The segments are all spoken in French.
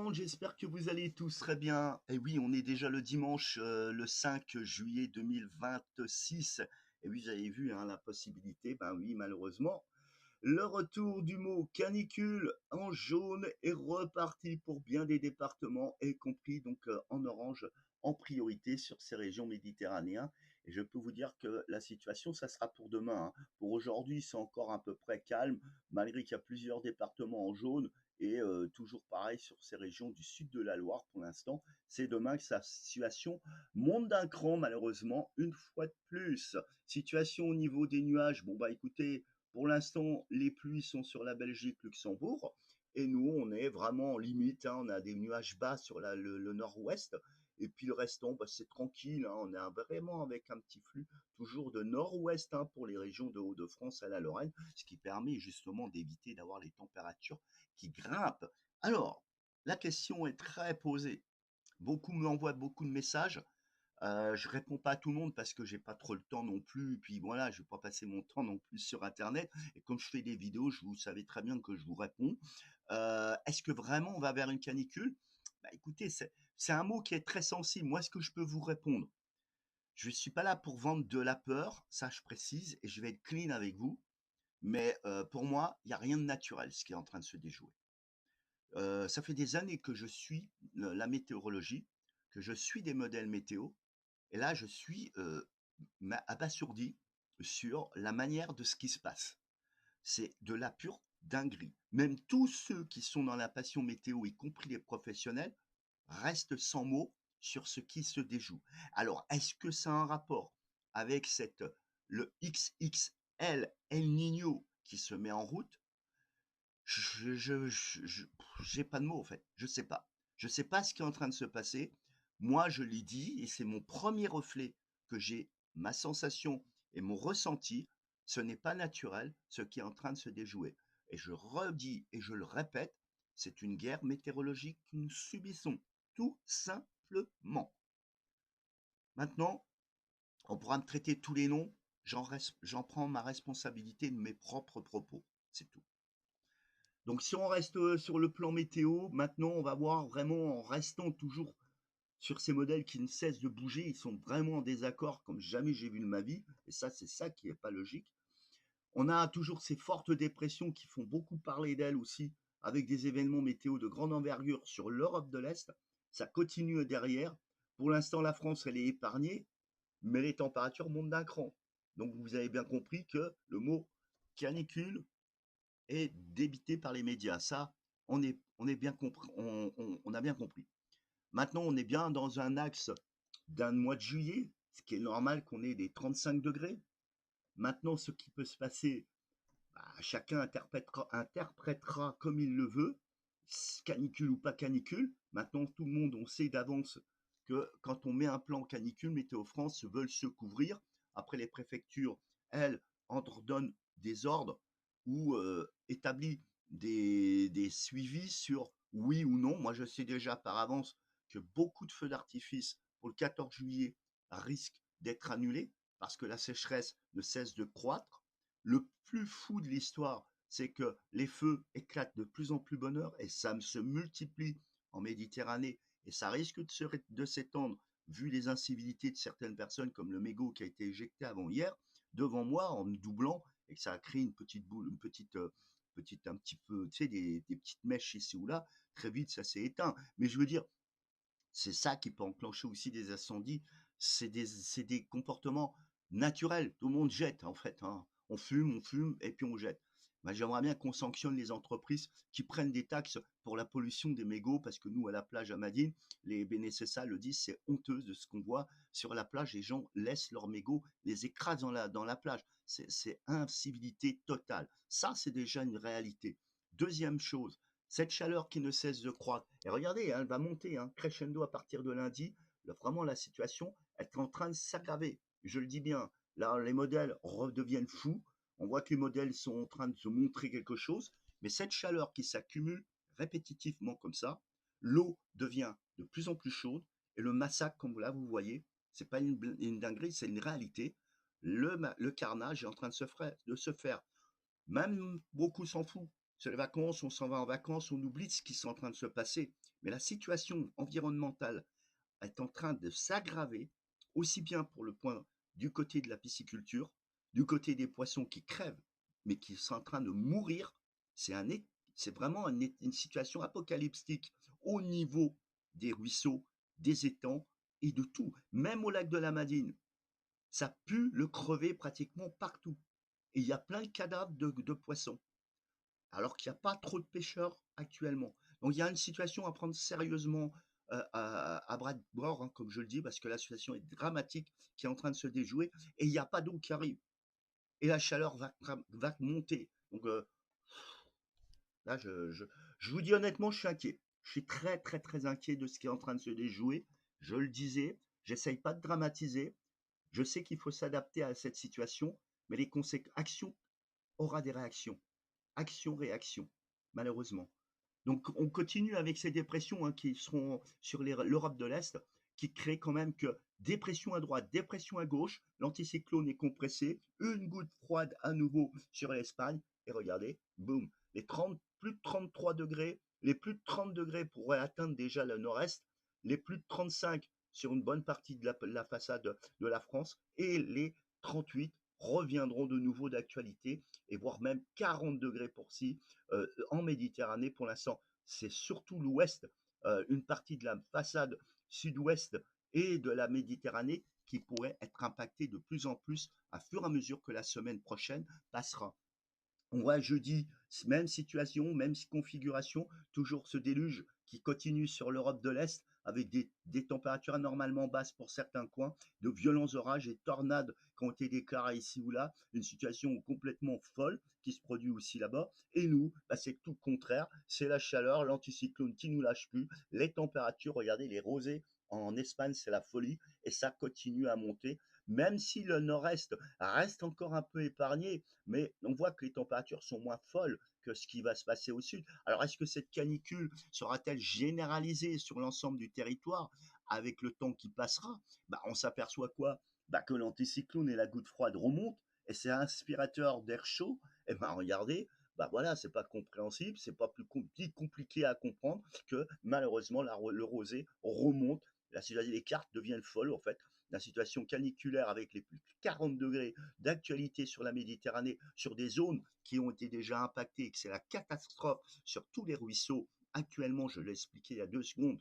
monde, j'espère que vous allez tous très bien. Et oui, on est déjà le dimanche, le 5 juillet 2026. Et oui, vous avez vu hein, la possibilité, ben oui, malheureusement. Le retour du mot canicule en jaune est reparti pour bien des départements, y compris donc en orange en priorité sur ces régions méditerranéennes. Et je peux vous dire que la situation, ça sera pour demain, hein. Pour aujourd'hui, c'est encore à peu près calme, malgré qu'il y a plusieurs départements en jaune. Et toujours pareil sur ces régions du sud de la Loire pour l'instant. C'est demain que sa situation monte d'un cran, malheureusement, une fois de plus. Situation au niveau des nuages. Bon, bah écoutez, pour l'instant, les pluies sont sur la Belgique, Luxembourg. Et nous, on est vraiment en limite, hein. On a des nuages bas sur le nord-ouest. Et puis le restant, bah, c'est tranquille, hein. On est vraiment avec un petit flux toujours de nord-ouest hein, pour les régions de Hauts-de-France à la Lorraine, ce qui permet justement d'éviter d'avoir les températures qui grimpent. Alors, la question est très posée. Beaucoup m'envoient beaucoup de messages. Je réponds pas à tout le monde parce que j'ai pas trop le temps non plus. Et puis voilà, je vais pas passer mon temps non plus sur Internet. Et comme je fais des vidéos, vous savez très bien que je vous réponds. Est-ce que vraiment on va vers une canicule? Bah écoutez, c'est un mot qui est très sensible. Moi, ce que je peux vous répondre, je ne suis pas là pour vendre de la peur, ça je précise, et je vais être clean avec vous. Mais pour moi, il n'y a rien de naturel ce qui est en train de se déjouer. Ça fait des années que je suis la météorologie, que je suis des modèles météo, et là je suis abasourdi sur la manière de ce qui se passe. C'est de la pure dinguerie. Même tous ceux qui sont dans la passion météo, y compris les professionnels, restent sans mots sur ce qui se déjoue. Alors, est-ce que ça a un rapport avec le XXL El Niño qui se met en route? J'ai pas de mots en fait. Je sais pas. Je sais pas ce qui est en train de se passer. Moi, je l'ai dit, et c'est mon premier reflet que j'ai, ma sensation et mon ressenti. Ce n'est pas naturel ce qui est en train de se déjouer. Et je redis et je le répète, c'est une guerre météorologique que nous subissons, tout simplement. Maintenant, on pourra me traiter tous les noms. J'en prends ma responsabilité de mes propres propos. C'est tout. Donc si on reste sur le plan météo, maintenant on va voir vraiment en restant toujours sur ces modèles qui ne cessent de bouger, ils sont vraiment en désaccord comme jamais j'ai vu de ma vie, et ça c'est ça qui n'est pas logique. On a toujours ces fortes dépressions qui font beaucoup parler d'elles aussi, avec des événements météo de grande envergure sur l'Europe de l'Est. Ça continue derrière. Pour l'instant la France elle est épargnée, mais les températures montent d'un cran. Donc vous avez bien compris que le mot canicule est débité par les médias. Ça, on est bien compris, on a bien compris. Maintenant, on est bien dans un axe d'un mois de juillet, ce qui est normal qu'on ait des 35 degrés. Maintenant, ce qui peut se passer, bah, chacun interprétera comme il le veut, canicule ou pas canicule. Maintenant, tout le monde, on sait d'avance que quand on met un plan canicule, Météo France veulent se couvrir. Après, les préfectures, elles, ordonnent des ordres ou établissent des suivis sur oui ou non. Moi, je sais déjà par avance que beaucoup de feux d'artifice pour le 14 juillet risquent d'être annulés parce que la sécheresse ne cesse de croître. Le plus fou de l'histoire, c'est que les feux éclatent de plus en plus bonne heure et ça se multiplie en Méditerranée et ça risque de s'étendre vu les incivilités de certaines personnes comme le mégot qui a été éjecté avant hier devant moi en me doublant et que ça a créé une petite boule, un petit peu, tu sais, des petites mèches ici ou là. Très vite, ça s'est éteint. Mais je veux dire, c'est ça qui peut enclencher aussi des incendies. C'est des comportements naturels. Tout le monde jette, en fait, hein. On fume, et puis on jette. Ben, j'aimerais bien qu'on sanctionne les entreprises qui prennent des taxes pour la pollution des mégots, parce que nous, à la plage à Madine, les BNSSA le disent, c'est honteux de ce qu'on voit sur la plage. Les gens laissent leurs mégots, les écrasent dans la plage. C'est incivilité totale. Ça, c'est déjà une réalité. Deuxième chose, cette chaleur qui ne cesse de croître. Et regardez, hein, elle va monter, hein, crescendo à partir de lundi. Là, vraiment, la situation est en train de s'aggraver. Je le dis bien. Là, les modèles redeviennent fous. On voit que les modèles sont en train de se montrer quelque chose. Mais cette chaleur qui s'accumule répétitivement comme ça, l'eau devient de plus en plus chaude. Et le massacre, comme là, vous voyez, c'est pas une dinguerie, c'est une réalité. Le carnage est en train de se faire. Même beaucoup s'en foutent. C'est les vacances, on s'en va en vacances, on oublie ce qui est en train de se passer. Mais la situation environnementale est en train de s'aggraver, aussi bien pour le point du côté de la pisciculture, du côté des poissons qui crèvent, mais qui sont en train de mourir. C'est un, c'est vraiment une situation apocalyptique au niveau des ruisseaux, des étangs et de tout. Même au lac de la Madine, ça pue le crever pratiquement partout. Et il y a plein de cadavres de poissons, alors qu'il n'y a pas trop de pêcheurs actuellement. Donc il y a une situation à prendre sérieusement à bras de bord, hein, comme je le dis, parce que la situation est dramatique qui est en train de se déjouer et il n'y a pas d'eau qui arrive. Et la chaleur va monter. Donc là, je vous dis honnêtement, je suis inquiet. Je suis très, très, très inquiet de ce qui est en train de se déjouer. Je le disais, j'essaye pas de dramatiser. Je sais qu'il faut s'adapter à cette situation, mais les conséquences, action aura des réactions. Action-réaction, malheureusement. Donc on continue avec ces dépressions hein, qui seront sur l'Europe de l'Est, qui créent quand même que dépression à droite, dépression à gauche, l'anticyclone est compressé, une goutte froide à nouveau sur l'Espagne, et regardez, boum, les 30, plus de 33 degrés, les plus de 30 degrés pourraient atteindre déjà le nord-est, les plus de 35 sur une bonne partie de la façade de la France, et les 38 reviendront de nouveau d'actualité, et voire même 40 degrés pour ci en Méditerranée pour l'instant. C'est surtout l'ouest, une partie de la façade sud-ouest et de la Méditerranée qui pourrait être impactée de plus en plus à fur et à mesure que la semaine prochaine passera. On voit jeudi, même situation, même configuration, toujours ce déluge qui continue sur l'Europe de l'Est avec des températures anormalement basses pour certains coins, de violents orages et tornades qui ont été déclarés ici ou là, une situation complètement folle qui se produit aussi là-bas. Et nous, bah, c'est tout le contraire, c'est la chaleur, l'anticyclone qui nous lâche plus, les températures, regardez les rosées en Espagne, c'est la folie, et ça continue à monter, même si le nord-est reste encore un peu épargné, mais on voit que les températures sont moins folles que ce qui va se passer au sud. Alors, est-ce que cette canicule sera-t-elle généralisée sur l'ensemble du territoire avec le temps qui passera? Bah, on s'aperçoit quoi? Bah, que l'anticyclone et la goutte froide remontent et c'est inspirateur d'air chaud. Et ben regardez, bah voilà, c'est pas compréhensible, c'est pas plus compliqué à comprendre que malheureusement le rosé remonte. Les cartes deviennent folles en fait. La situation caniculaire avec les plus de 40 degrés d'actualité sur la Méditerranée, sur des zones qui ont été déjà impactées et que c'est la catastrophe sur tous les ruisseaux. Actuellement, je l'ai expliqué il y a 2 secondes,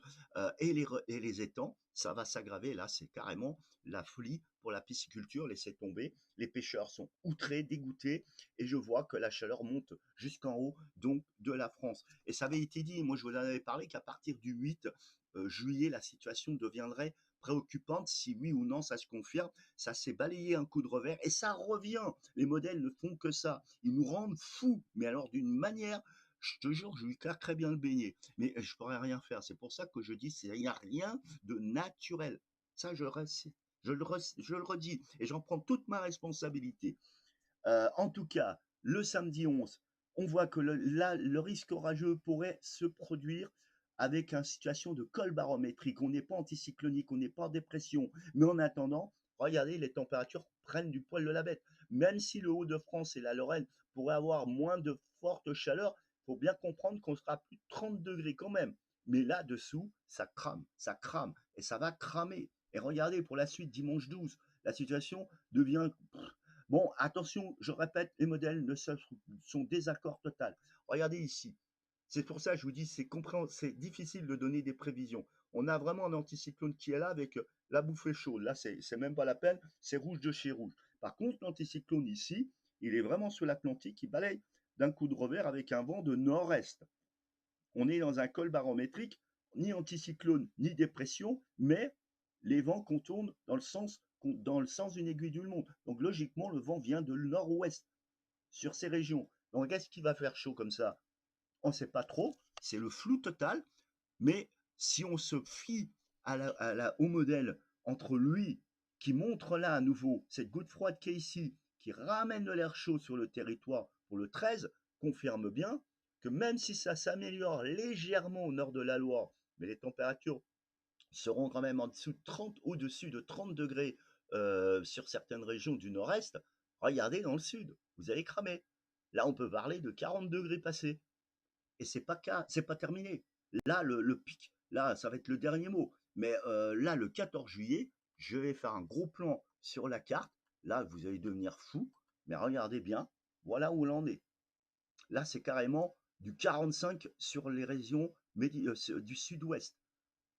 et les étangs, ça va s'aggraver. Là, c'est carrément la folie pour la pisciculture. Laissez tomber. Les pêcheurs sont outrés, dégoûtés, et je vois que la chaleur monte jusqu'en haut, donc de la France. Et ça avait été dit, moi je vous en avais parlé, qu'à partir du 8 juillet, la situation deviendrait préoccupante si oui ou non ça se confirme. Ça s'est balayé un coup de revers et ça revient. Les modèles ne font que ça. Ils nous rendent fous, mais alors d'une manière, je te jure, je lui claquerais bien le beignet. Mais je pourrais rien faire. C'est pour ça que je dis, il n'y a rien de naturel. Ça, je le redis et j'en prends toute ma responsabilité. En tout cas, le samedi 11, on voit que là, le risque orageux pourrait se produire avec une situation de col barométrique. On n'est pas anticyclonique, on n'est pas en dépression. Mais en attendant, regardez, les températures prennent du poil de la bête. Même si le Haut-de-France et la Lorraine pourraient avoir moins de forte chaleur, il faut bien comprendre qu'on sera à plus de 30 degrés quand même. Mais là-dessous, ça crame, et ça va cramer. Et regardez, pour la suite, dimanche 12, la situation devient bon, attention, je répète, les modèles ne sont désaccord total. Regardez ici. C'est pour ça que je vous dis, c'est difficile de donner des prévisions. On a vraiment un anticyclone qui est là avec la bouffée chaude. Là, c'est même pas la peine, c'est rouge de chez rouge. Par contre, l'anticyclone ici, il est vraiment sur l'Atlantique, il balaye d'un coup de revers avec un vent de nord-est. On est dans un col barométrique, ni anticyclone, ni dépression, mais les vents contournent dans le sens d'une aiguille du monde. Donc logiquement, le vent vient de nord-ouest sur ces régions. Donc qu'est-ce qui va faire chaud comme ça? On ne sait pas trop, c'est le flou total, mais si on se fie au modèle entre lui qui montre là à nouveau cette goutte froide qui est ici, qui ramène de l'air chaud sur le territoire pour le 13, confirme bien que même si ça s'améliore légèrement au nord de la Loire, mais les températures seront quand même en dessous de 30, au-dessus de 30 degrés sur certaines régions du nord-est, regardez dans le sud, vous allez cramer. Là, on peut parler de 40 degrés passés. et c'est pas terminé. Là, le pic, là, ça va être le dernier mot. Mais là, le 14 juillet, je vais faire un gros plan sur la carte. Là, vous allez devenir fou. Mais regardez bien, voilà où l'on est. Là, c'est carrément du 45 sur les régions du sud-ouest,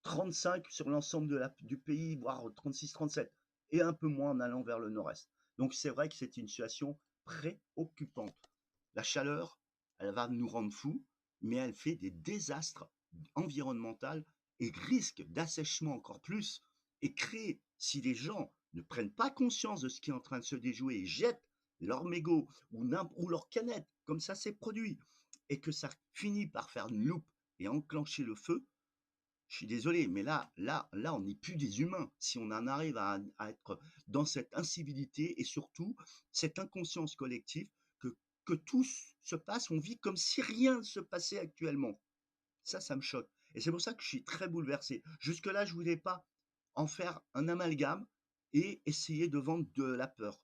35 sur l'ensemble du pays, voire 36-37, et un peu moins en allant vers le nord-est. Donc c'est vrai que c'est une situation préoccupante. La chaleur, elle va nous rendre fous, mais elle fait des désastres environnementaux et risque d'assèchement encore plus, et crée, si les gens ne prennent pas conscience de ce qui est en train de se déjouer et jettent leur mégot ou leur canette, comme ça s'est produit, et que ça finit par faire une loupe et enclencher le feu, je suis désolé, mais là, on n'est plus des humains. Si on en arrive à être dans cette incivilité et surtout cette inconscience collective que, que tout se passe, on vit comme si rien ne se passait actuellement. Ça me choque. Et c'est pour ça que je suis très bouleversé. Jusque-là, je ne voulais pas en faire un amalgame et essayer de vendre de la peur.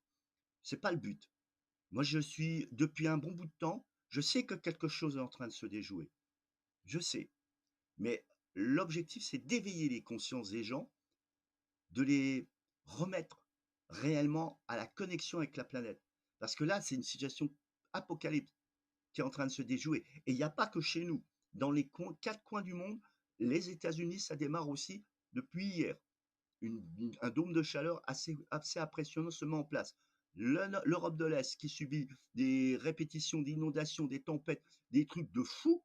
C'est pas le but. Moi, je suis, depuis un bon bout de temps, je sais que quelque chose est en train de se déjouer. Je sais. Mais l'objectif, c'est d'éveiller les consciences des gens, de les remettre réellement à la connexion avec la planète. Parce que là, c'est une situation apocalyptique qui est en train de se déjouer. Et il n'y a pas que chez nous. Dans les quatre coins du monde, les États-Unis, ça démarre aussi depuis hier. Un dôme de chaleur assez impressionnant se met en place. L'Europe de l'Est qui subit des répétitions d'inondations, des tempêtes, des trucs de fou.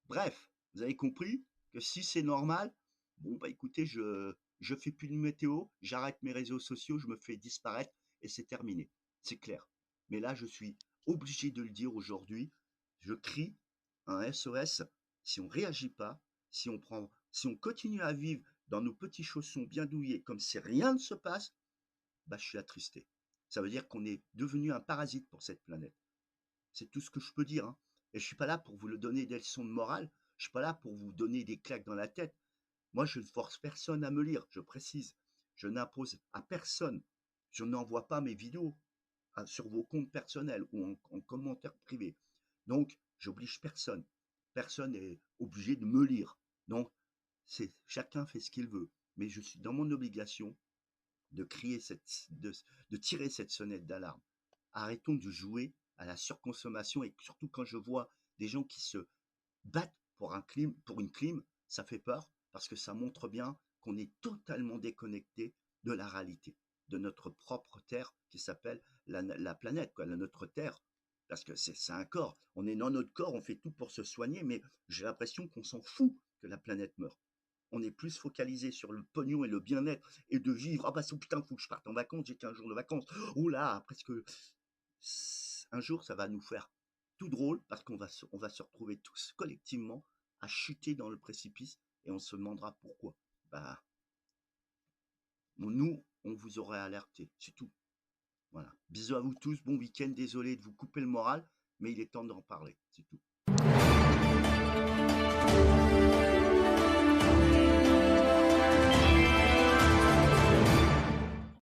Bref, vous avez compris que si c'est normal, bon bah écoutez, je fais plus de météo, j'arrête mes réseaux sociaux, je me fais disparaître et c'est terminé. C'est clair. Mais là, je suis obligé de le dire aujourd'hui. Je crie un SOS. Si on réagit pas, si on continue à vivre dans nos petits chaussons bien douillés comme si rien ne se passe, bah je suis attristé. Ça veut dire qu'on est devenu un parasite pour cette planète. C'est tout ce que je peux dire, hein. Et je suis pas là pour vous le donner des leçons de morale. Je suis pas là pour vous donner des claques dans la tête. Moi, je ne force personne à me lire, je précise. Je n'impose à personne. Je n'envoie pas mes vidéos sur vos comptes personnels ou en commentaire privé. Donc, j'oblige personne. Personne n'est obligé de me lire. Donc, chacun fait ce qu'il veut. Mais je suis dans mon obligation de de tirer cette sonnette d'alarme. Arrêtons de jouer à la surconsommation et surtout quand je vois des gens qui se battent pour une clim, ça fait peur parce que ça montre bien qu'on est totalement déconnecté de la réalité, de notre propre terre qui s'appelle la planète, quoi, notre terre. Parce que c'est un corps. On est dans notre corps, on fait tout pour se soigner, mais j'ai l'impression qu'on s'en fout que la planète meure. On est plus focalisé sur le pognon et le bien-être et de vivre. Ah bah putain, faut que je parte en vacances, j'ai 15 jours de vacances. Oh là, presque. Un jour, ça va nous faire tout drôle parce on va se retrouver tous collectivement à chuter dans le précipice et on se demandera pourquoi. Bah, nous, on vous aurait alerté, c'est tout. Voilà. Bisous à vous tous, bon week-end, désolé de vous couper le moral, mais il est temps d'en parler, c'est tout.